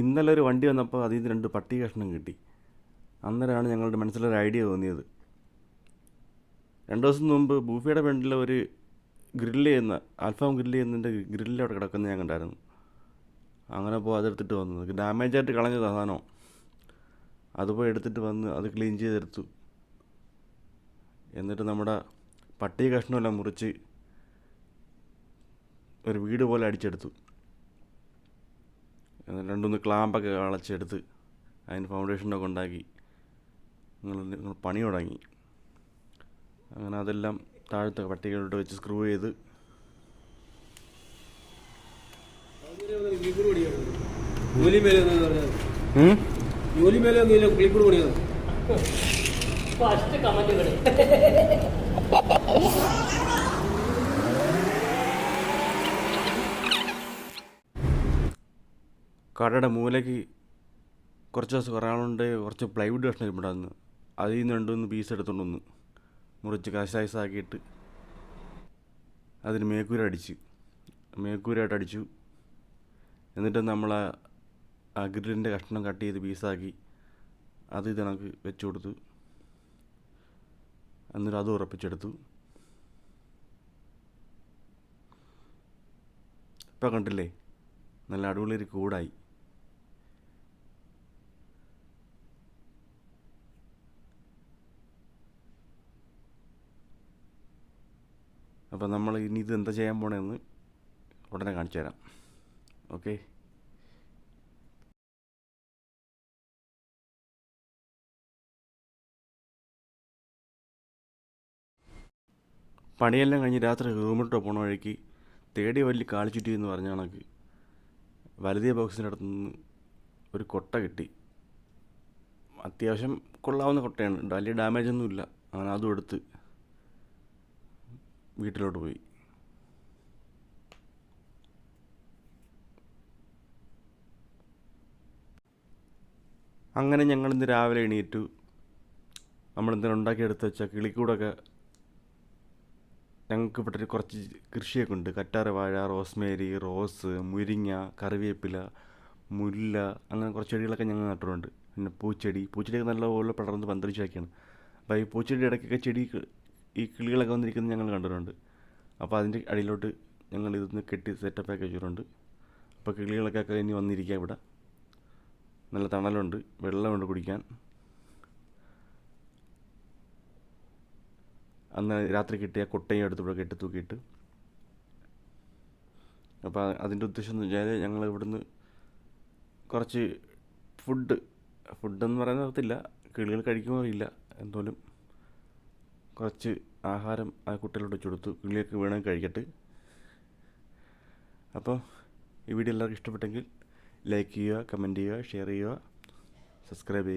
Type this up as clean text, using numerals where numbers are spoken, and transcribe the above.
ഇന്നലെ ഒരു വണ്ടി വന്നപ്പോൾ അതിൽ നിന്ന് 2 പട്ടി കഷ്ണം കിട്ടി. അന്നേരമാണ് ഞങ്ങളുടെ മനസ്സിലൊരു ഐഡിയ തോന്നിയത്. 2 ദിവസം മുമ്പ് ബൂഫിയുടെ ഫ്രണ്ടിൽ ഒരു ഗ്രില്ല് ചെയ്യുന്ന അൽഫാം ഗ്രില്ല് ചെയ്യുന്നതിൻ്റെ ഗ്രില്ല് അവിടെ കിടക്കുന്നത് ഞാൻ കണ്ടായിരുന്നു. അങ്ങനെ അതെടുത്തിട്ട് വന്നത് ഡാമേജായിട്ട് കളഞ്ഞ സാധനം അതുപോയി എടുത്തിട്ട് വന്ന് അത് ക്ലീൻ ചെയ്തെടുത്തു. എന്നിട്ട് നമ്മുടെ പട്ടി കഷ്ണമെല്ലാം മുറിച്ച് ഒരു വീട് പോലെ അടിച്ചെടുത്തു. എന്നിട്ട് 2-3 ക്ലാമ്പൊക്കെ വളച്ചെടുത്ത് അതിന് ഫൗണ്ടേഷനൊക്കെ ഉണ്ടാക്കി നിങ്ങൾ പണി തുടങ്ങി. അങ്ങനെ അതെല്ലാം താഴത്തെ പട്ടികളിലോട്ട് വെച്ച് സ്ക്രൂ ചെയ്ത് കടയുടെ മൂലയ്ക്ക് കുറച്ച് ദിവസം ഒരാളുണ്ട് കുറച്ച് പ്ലൈവുഡ് കഷ്ണം ഇരിപ്പുണ്ടായിരുന്നു. അതിൽ നിന്ന് 2-3 പീസ് എടുത്തുകൊണ്ട് വന്ന് മുറിച്ച് കശായിസാക്കിയിട്ട് അതിന് മേക്കൂരായിട്ട് അടിച്ചു. എന്നിട്ട് നമ്മൾ ആ ഗ്രില്ലിൻ്റെ കഷ്ണം കട്ട് ചെയ്ത് പീസാക്കി അത് ഇതിനക്ക് വെച്ച് കൊടുത്തു. എന്നിട്ട് അത് ഉറപ്പിച്ചെടുത്തു. ഇപ്പം കണ്ടില്ലേ, നല്ല അടിപൊളി കൂടായി. അപ്പോൾ നമ്മൾ ഇനി ഇത് എന്താ ചെയ്യാൻ പോണതെന്ന് ഉടനെ കാണിച്ചു തരാം. ഓക്കെ. പണിയെല്ലാം കഴിഞ്ഞ് രാത്രി റൂമിട്ട് പോണ വഴിക്ക് തേടിയ വലിയ കാളിച്ചുറ്റി എന്ന് പറഞ്ഞ കണക്ക് വലുതിയ ബോക്സിൻ്റെ അടുത്ത് നിന്ന് ഒരു കൊട്ട കിട്ടി. അത്യാവശ്യം കൊള്ളാവുന്ന കൊട്ടയാണ്, വലിയ ഡാമേജൊന്നുമില്ല. അങ്ങനെ അതും എടുത്ത് വീട്ടിലോട്ട് പോയി. അങ്ങനെ ഞങ്ങളിന്ന് രാവിലെ എണീറ്റു. നമ്മളെന്തെങ്കിലും ഉണ്ടാക്കിയെടുത്ത് വെച്ചാൽ കിളിക്കൂടൊക്കെ ഞങ്ങൾക്ക് ഇവിടെ കുറച്ച് കൃഷിയൊക്കെ ഉണ്ട്. കറ്റാർ വാഴ, റോസ്മേരി, റോസ്, മുരിങ്ങ, കറിവേപ്പില, മുല്ല, അങ്ങനെ കുറച്ച് ചെടികളൊക്കെ ഞങ്ങൾ നട്ടിട്ടുണ്ട്. പിന്നെ പൂച്ചെടിയൊക്കെ നല്ലപോലെ പടർന്ന് പന്തലിച്ചാക്കിയാണ്. അപ്പോൾ ഈ പൂച്ചെടി ഇടയ്ക്കൊക്കെ ഈ കിളികളൊക്കെ വന്നിരിക്കുന്നത് ഞങ്ങൾ കണ്ടിട്ടുണ്ട്. അപ്പോൾ അതിൻ്റെ അടിയിലോട്ട് ഞങ്ങൾ ഇതൊന്ന് കെട്ടി സെറ്റപ്പാക്കി വെച്ചിട്ടുണ്ട്. അപ്പോൾ കിളികളൊക്കെ ഇനി വന്നിരിക്കുക. ഇവിടെ നല്ല തണലുണ്ട്, വെള്ളമുണ്ട് കുടിക്കാൻ. അന്ന് രാത്രി കിട്ടിയ കൊട്ടയും എടുത്ത് ഇവിടെ കെട്ടി തൂക്കിയിട്ട്. അപ്പോൾ അതിൻ്റെ ഉദ്ദേശം എന്ന് വെച്ചാൽ ഞങ്ങൾ ഇവിടുന്ന് കുറച്ച് ഫുഡെന്ന് പറയാൻ നിർത്തില്ല, കിളികൾ കഴിക്കുമോ ഇല്ല, എന്തായാലും കുറച്ച് ആഹാരം ആ കുട്ടികളോട് വെച്ച് കൊടുത്തു. കിളിയൊക്കെ വേണമെങ്കിൽ കഴിക്കട്ടെ. അപ്പോൾ ഈ വീഡിയോ എല്ലാവർക്കും ഇഷ്ടപ്പെട്ടെങ്കിൽ ലൈക്ക് ചെയ്യുക, കമൻറ്റ് ചെയ്യുക, ഷെയർ ചെയ്യുക, സബ്സ്ക്രൈബ് ചെയ്യുക.